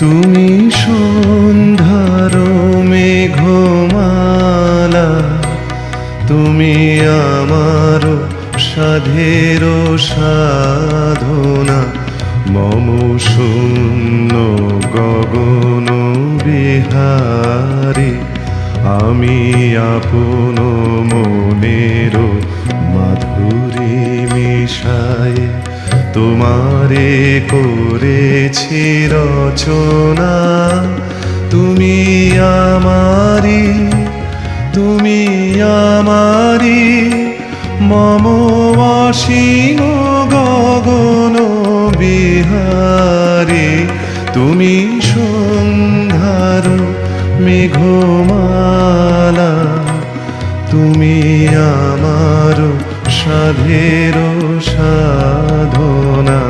তুমি সন্ধ্যার মেঘমালা, তুমি আমার সাধের সাধনা, মম শূন্য গগন বিহারী, আমি আপন মনের মাধুরী মিশায় তোমারে করেছি রচনা। তুমি আমারি, তুমি আমারি, মম অসীম গগন বিহারী, তুমি সন্ধ্যার মেঘমালা, তুমি আমার সাধের সাধনা।